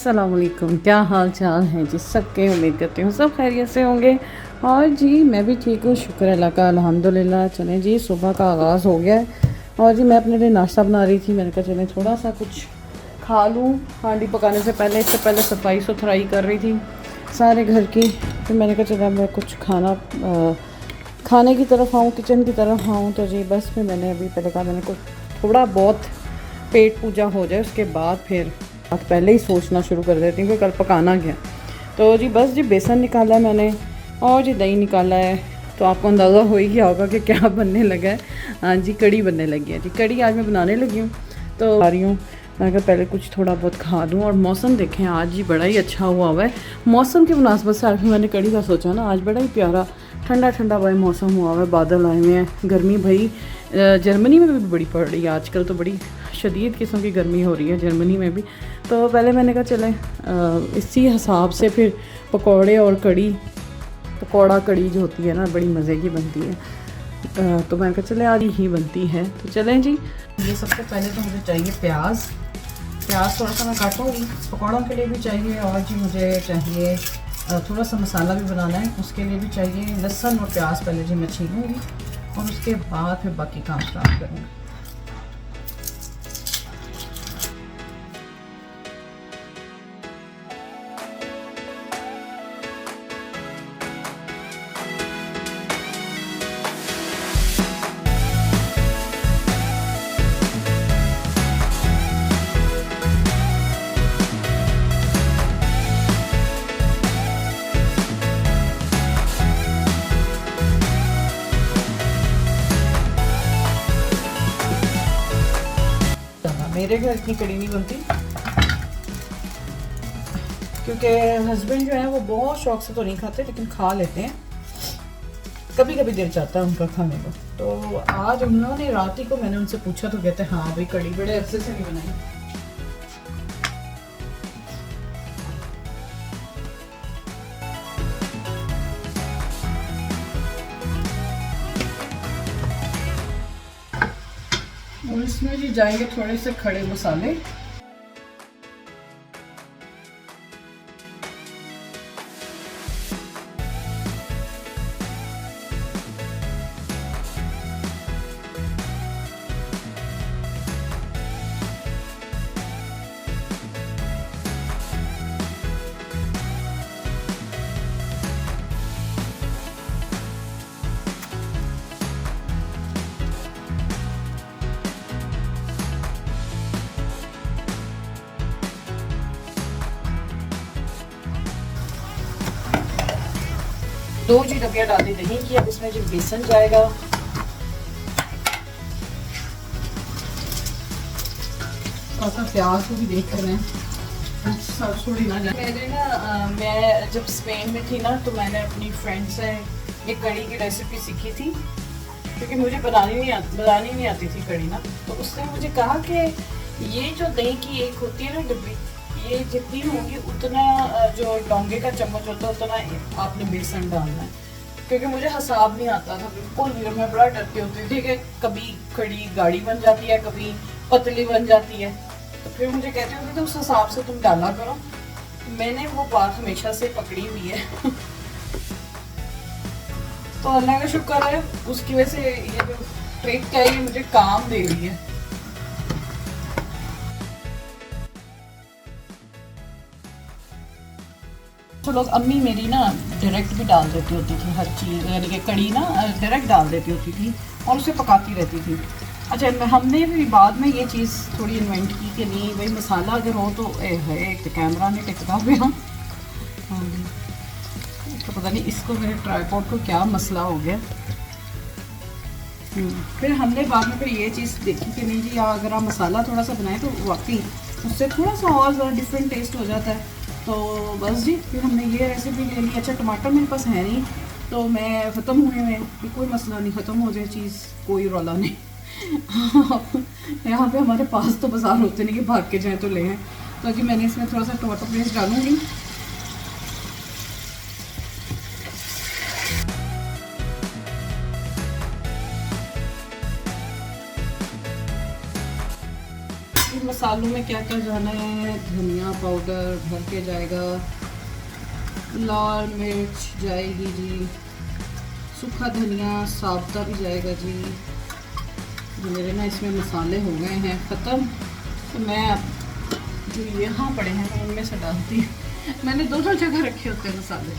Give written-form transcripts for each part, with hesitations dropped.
अस्सलाम वालेकुम, क्या हाल चाल है जी सबके। उम्मीद करती हूँ सब खैरियत से होंगे। और जी मैं भी ठीक हूँ, शुक्र अल्लाह का, अल्हम्दुलिल्लाह। चलें जी, सुबह का आगाज़ हो गया है और जी मैं अपने लिए नाश्ता बना रही थी। मैंने कहा चलें थोड़ा सा कुछ खा लूँ हांडी पकाने से पहले। इससे पहले सफाई सुथराई कर रही थी सारे घर की। फिर मैंने कहा चला मैं कुछ खाने की तरफ आऊँ, किचन की तरफ आऊँ। तो जी बस फिर मैंने अभी पहले कहा मैंने कुछ थोड़ा बहुत पेट पूजा हो जाए, उसके बाद फिर पहले ही सोचना शुरू कर देती हूँ कि कल पकाना क्या। तो जी बस जी बेसन निकाला है मैंने और जी दही निकाला है। तो आपको अंदाज़ा हो ही गया होगा कि क्या बनने लगा है। हाँ जी, कड़ी बनने लगी है जी। कड़ी आज मैं बनाने लगी हूँ तो आ रही हूँ। मैं कहा पहले कुछ थोड़ा बहुत खा दूँ। और मौसम देखें आज जी बड़ा ही अच्छा हुआ है। मौसम की मुनासबत से आज मैंने कड़ी का सोचा ना, आज बड़ा ही प्यारा ठंडा ठंडा भाई मौसम हुआ है। बादल आए हुए हैं। गर्मी भाई जर्मनी में भी बड़ी पड़ रही है आजकल, तो बड़ी शदीद किस्म की गर्मी हो रही है जर्मनी में भी। तो पहले मैंने कहा चलें इसी हिसाब से फिर पकौड़े और कड़ी, पकौड़ा कड़ी जो होती है ना बड़ी मज़े की बनती है। तो मैंने कहा चले आज ही बनती है। तो चलें जी। ये सबसे पहले तो मुझे चाहिए प्याज थोड़ा सा मैं काटूँगी। पकौड़ों के लिए भी चाहिए और जी मुझे चाहिए थोड़ा सा मसाला भी बनाना है, उसके लिए भी चाहिए लहसुन और प्याज। पहले जी मैं छीलूँगी और उसके बाद फिर बाकी काम स्टार्ट करूँगी। मेरे घर इतनी कड़ी नहीं बनती क्योंकि हस्बैंड जो है वो बहुत शौक से तो नहीं खाते, लेकिन खा लेते हैं। कभी कभी दिल चाहता है उनका खाने को। तो आज उन्होंने रात ही को मैंने उनसे पूछा तो कहते हाँ भाई कड़ी बड़े अरसे से नहीं बनाई। और इसमें जी जाएंगे थोड़े से खड़े मसाले। दो जी डबिया डाल दी दही की। अब इसमें जो बेसन जाएगा, और प्याज को भी देख कर थोड़ी ना जाए। मैं जब स्पेन में थी ना तो मैंने अपनी फ्रेंड से एक कड़ी की रेसिपी सीखी थी, क्योंकि मुझे बनानी नहीं आती थी कड़ी ना। तो उसने मुझे कहा कि ये जो दही की एक होती है ना डब्बी, ये जितनी होगी उतना जो डोंगे का चम्मच होता है उतना आपने बेसन डालना है। क्योंकि मुझे हिसाब नहीं आता था बिल्कुल भी, मैं बड़ा डरती होती थी कि कभी कड़ी गाढ़ी बन जाती है, कभी पतली बन जाती है। तो फिर मुझे कहते होते थे उस हिसाब से तुम डाला करो। मैंने वो बात हमेशा से पकड़ी हुई है। तो अल्लाह का शुक्र है, उसकी वजह से ये जो ट्रिक है ये मुझे काम दे रही है। तो लोग अम्मी मेरी ना डायरेक्ट भी डाल देती होती थी हर चीज़, यानी कि कड़ी ना डायरेक्ट डाल देती होती थी और उसे पकाती रहती थी। अच्छा, हमने भी बाद में ये चीज़ थोड़ी इन्वेंट की कि नहीं भाई मसाला अगर हो तो एक तो कैमरा नहीं टिकता पे हम। हाँ जी, तो पता नहीं इसको मेरे ट्राईपॉड को क्या मसला हो गया। फिर हमने बाद में फिर ये चीज़ देखी कि नहीं जी अगर आप मसाला थोड़ा सा बनाएं तो वाकई उससे थोड़ा सा और ज़्यादा डिफरेंट टेस्ट हो जाता है। तो बस जी फिर हमने ये रेसिपी ले ली। अच्छा, टमाटर मेरे पास है नहीं तो मैं ख़त्म हुए में कि कोई मसला नहीं, ख़त्म हो जाए चीज़ कोई रौला नहीं। यहाँ पे हमारे पास तो बाज़ार होते नहीं कि भाग के जाए तो ले हैं। तो जी मैंने इसमें थोड़ा सा टमाटो पेस्ट डालूँगी। मसालों में क्या क्या जाना है, धनिया पाउडर भर के जाएगा, लाल मिर्च जाएगी जी, सूखा धनिया साबुता भी जाएगा जी। जो मेरे ना इसमें मसाले हो गए हैं ख़त्म, तो मैं अब जो यहाँ पड़े हैं मैं उनमें से डालती हूँ। मैंने दोनों जगह रखे होते हैं मसाले।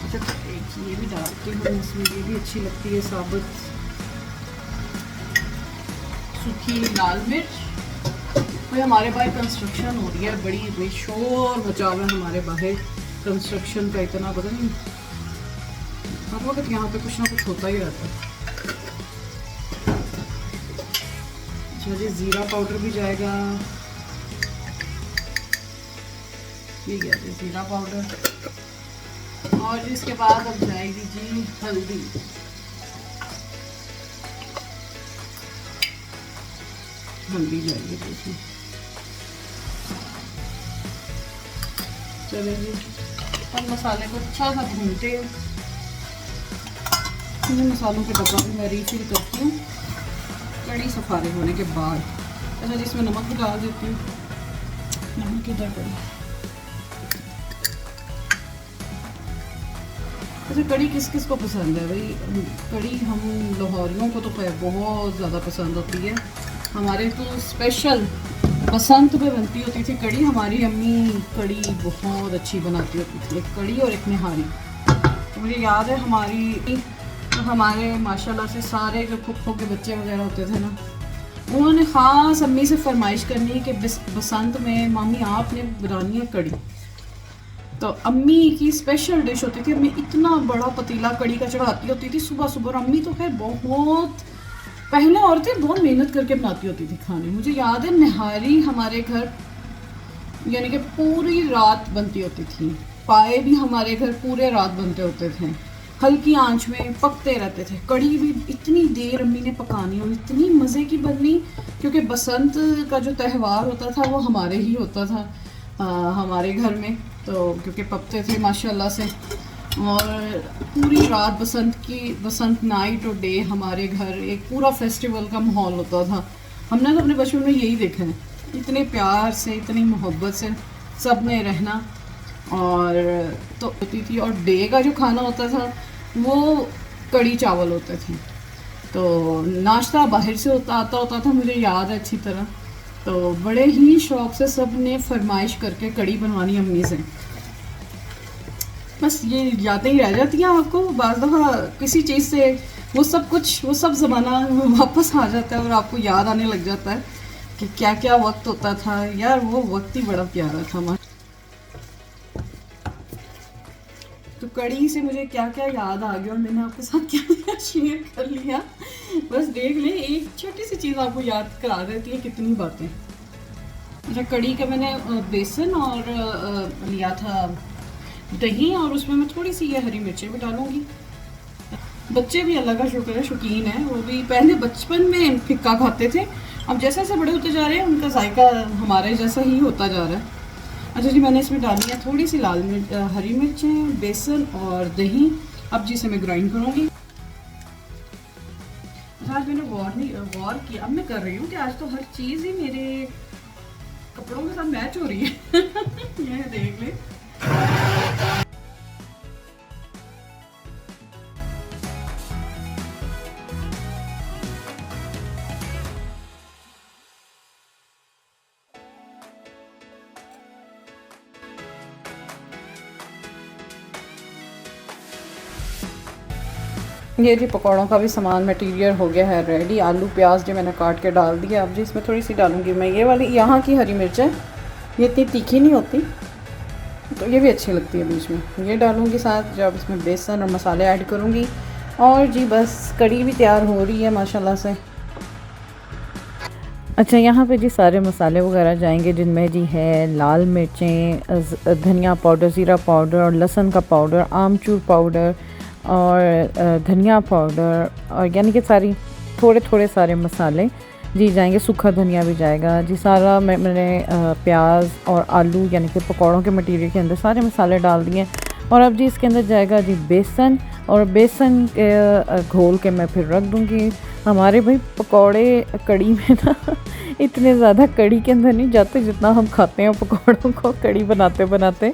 अच्छा तो एक ये भी डालती हूँ इसमें, ये भी अच्छी लगती है साबुत। सूखी लाल मिर्च। भाई हमारे बाहर कंस्ट्रक्शन हो रही है, बड़ी शोर मचा हुआ है हमारे बाहर कंस्ट्रक्शन का, इतना पता नहीं हर वक्त यहाँ पे कुछ ना कुछ होता ही रहता है। अच्छा ज़ीरा पाउडर भी जाएगा, ये गया जी ज़ीरा पाउडर। और इसके बाद अब जाएगी जी हल्दी। हल्दी जाएगी देखिए। चलिए जी अब मसाले को अच्छा सा भूनते हैं। मसालों के डब्बा भी मैं रीफिल करती हूँ कड़ी सफारे होने के बाद। अच्छा जिसमें नमक भी डाल देती हूँ। नमक इधर कड़ी। अच्छा कड़ी किस किस को पसंद है भाई? कड़ी हम लाहौरियों को तो बहुत ज़्यादा पसंद होती है। हमारे तो स्पेशल बसंत में बनती होती थी कड़ी। हमारी अम्मी कड़ी बहुत अच्छी बनाती होती थी, एक कड़ी और एक निहारी। तो मुझे याद है हमारे माशाल्लाह से सारे जो फुफ्फो के बच्चे वगैरह होते थे ना, उन्होंने ख़ास अम्मी से फरमाइश करनी कि बसंत में मामी आपने बनानी है कड़ी। तो अम्मी की स्पेशल डिश होती थी। अम्मी इतना बड़ा पतीला कड़ी का चढ़ाती होती थी सुबह सुबह। और अम्मी तो खैर बहुत पहले औरतें बहुत मेहनत करके बनाती होती थी खाने। मुझे याद है निहारी हमारे घर यानी कि पूरी रात बनती होती थी। पाए भी हमारे घर पूरे रात बनते होते थे, हल्की आंच में पकते रहते थे। कड़ी भी इतनी देर अम्मी ने पकानी और इतनी मज़े की बननी, क्योंकि बसंत का जो त्यौहार होता था वो हमारे ही होता था हमारे घर में। तो क्योंकि पकते थे माशाल्लाह से, और पूरी रात बसंत नाइट और डे हमारे घर एक पूरा फेस्टिवल का माहौल होता था। हमने तो अपने बचपन में यही देखा है, इतने प्यार से इतनी मोहब्बत से सब ने रहना। और तो होती थी। और डे का जो खाना होता था वो कड़ी चावल होते थे। तो नाश्ता बाहर से आता था, मुझे याद है अच्छी तरह। तो बड़े ही शौक़ से सब ने फरमाइश करके कड़ी बनवानी अम्मी से। बस ये यादें ही रह जाती हैं आपको। बाज़ दफ़ा किसी चीज़ से वो सब ज़माना वापस आ जाता है और आपको याद आने लग जाता है कि क्या क्या वक्त होता था यार। वो वक्त ही बड़ा प्यारा था। तो कड़ी से मुझे क्या क्या याद आ गया और मैंने आपके साथ क्या क्या शेयर कर लिया। बस देख लें, एक छोटी सी चीज़ आपको याद करा देती है कितनी बातें। अच्छा कड़ी का मैंने बेसन और लिया था दही, और उसमें मैं थोड़ी सी ये हरी मिर्चें भी डालूंगी। बच्चे भी अल्लाह का शुक्र है शौकीन है। वो भी पहले बचपन में फिक्का खाते थे, अब जैसे जैसे बड़े होते जा रहे हैं उनका जायका हमारे जैसा ही होता जा रहा है। अच्छा जी मैंने इसमें डाली है थोड़ी सी लाल मिर्च, हरी मिर्चें, बेसन और दही। अब जी इसे मैं ग्राइंड करूँगी। आज मैंने गौर किया, अब मैं कर रही हूँ कि आज तो हर चीज़ ही मेरे कपड़ों के साथ मैच हो रही है। ये देख ले। ये जी पकौड़ों का भी सामान मटेरियल हो गया है रेडी। आलू प्याज जो मैंने काट के डाल दिया। अब जी इसमें थोड़ी सी डालूंगी मैं ये वाली यहाँ की हरी मिर्च है, ये इतनी तीखी नहीं होती तो ये भी अच्छी लगती है। बीच में ये डालूंगी साथ, जब इसमें बेसन और मसाले ऐड करूँगी। और जी बस कड़ी भी तैयार हो रही है माशाल्लाह से। अच्छा यहाँ पे जी सारे मसाले वगैरह जाएंगे, जिनमें जी है लाल मिर्चें, धनिया पाउडर, ज़ीरा पाउडर और लहसुन का पाउडर, आमचूर पाउडर और धनिया पाउडर, और यानी कि सारी थोड़े थोड़े सारे मसाले जी जाएंगे। सूखा धनिया भी जाएगा जी। सारा मैंने प्याज और आलू यानी कि पकौड़ों के मटेरियल के अंदर सारे मसाले डाल दिए। और अब जी इसके अंदर जाएगा जी बेसन, और बेसन के घोल के मैं फिर रख दूँगी। हमारे भाई पकौड़े कड़ी में ना इतने ज़्यादा कड़ी के अंदर नहीं जाते जितना हम खाते हैं पकौड़ों को कड़ी बनाते बनाते।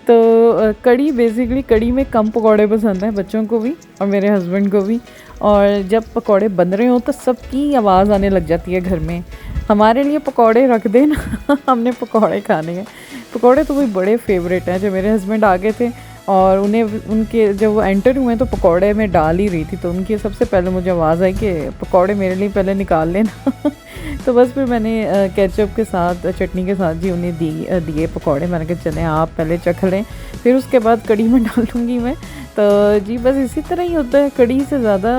तो कड़ी बेसिकली कड़ी में कम पकौड़े पसंद हैं बच्चों को भी और मेरे हस्बैंड को भी। और जब पकौड़े बन रहे हो तो सबकी आवाज़ आने लग जाती है घर में, हमारे लिए पकौड़े रख दे ना हमने पकौड़े खाने हैं। पकौड़े तो वही बड़े फेवरेट हैं। जब मेरे हस्बैंड आ गए थे और उन्हें उनके जब वो एंटर हुए तो पकौड़े में डाल ही रही थी, तो उनकी सबसे पहले मुझे आवाज़ आई कि पकौड़े मेरे लिए पहले निकाल लेना तो बस फिर मैंने केचप के साथ चटनी के साथ जी उन्हें दिए पकौड़े। मैंने कहा चलें आप पहले चख लें, फिर उसके बाद कड़ी में डाल दूँगी मैं। तो जी बस इसी तरह ही होता है, कड़ी से ज़्यादा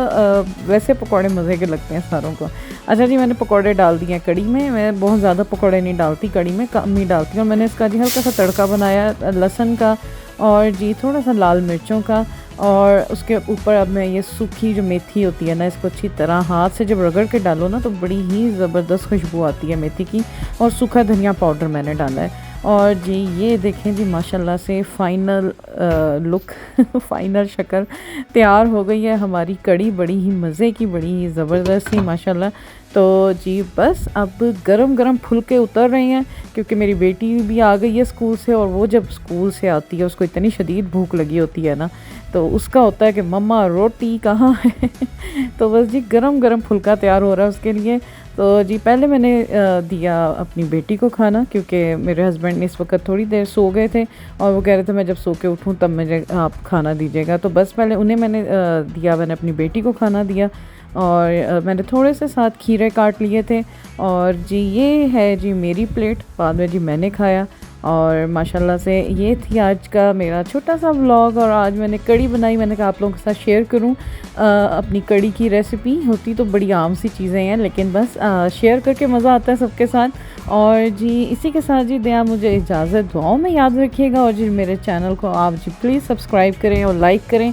वैसे पकौड़े मज़े के लगते हैं सारों को। अच्छा जी मैंने पकौड़े डाल दिए हैं कड़ी में। मैं बहुत ज़्यादा पकौड़े नहीं डालती कड़ी में, कम ही डालती हूँ। और मैंने इसका जी हल्का सा तड़का बनाया लहसुन का और जी थोड़ा सा लाल मिर्चों का, और उसके ऊपर अब मैं ये सूखी जो मेथी होती है ना, इसको अच्छी तरह हाथ से जब रगड़ के डालो ना तो बड़ी ही ज़बरदस्त खुशबू आती है मेथी की। और सूखा धनिया पाउडर मैंने डाला है। और जी ये देखें जी माशाल्लाह से फ़ाइनल लुक फ़ाइनल शक्ल तैयार हो गई है हमारी कड़ी, बड़ी ही मज़े की, बड़ी ही ज़बरदस्त ही माशाल्लाह। तो जी बस अब गरम गरम फुलके उतर रहे हैं, क्योंकि मेरी बेटी भी आ गई है स्कूल से, और वो जब स्कूल से आती है उसको इतनी शदीद भूख लगी होती है ना, तो उसका होता है कि मम्मा रोटी कहाँ है तो बस जी गरम गरम फुलका तैयार हो रहा है उसके लिए। तो जी पहले मैंने दिया अपनी बेटी को खाना, क्योंकि मेरे हस्बैंड इस वक्त थोड़ी देर सो गए थे और वो कह रहे थे मैं जब सो के उठूँ तब मुझे आप खाना दीजिएगा। तो बस पहले उन्हें मैंने मैंने अपनी बेटी को खाना दिया, और मैंने थोड़े से साथ खीरे काट लिए थे। और जी ये है जी मेरी प्लेट, बाद में जी मैंने खाया। और माशाल्लाह से ये थी आज का मेरा छोटा सा व्लॉग। और आज मैंने कड़ी बनाई, मैंने कहा आप लोगों के साथ शेयर करूं अपनी कड़ी की रेसिपी। होती तो बड़ी आम सी चीज़ें हैं, लेकिन बस शेयर करके मज़ा आता है सबके साथ। और जी इसी के साथ जी दें मुझे इजाज़त, दुआओं में याद रखिएगा। और जी मेरे चैनल को आप जी प्लीज़ सब्सक्राइब करें और लाइक करें।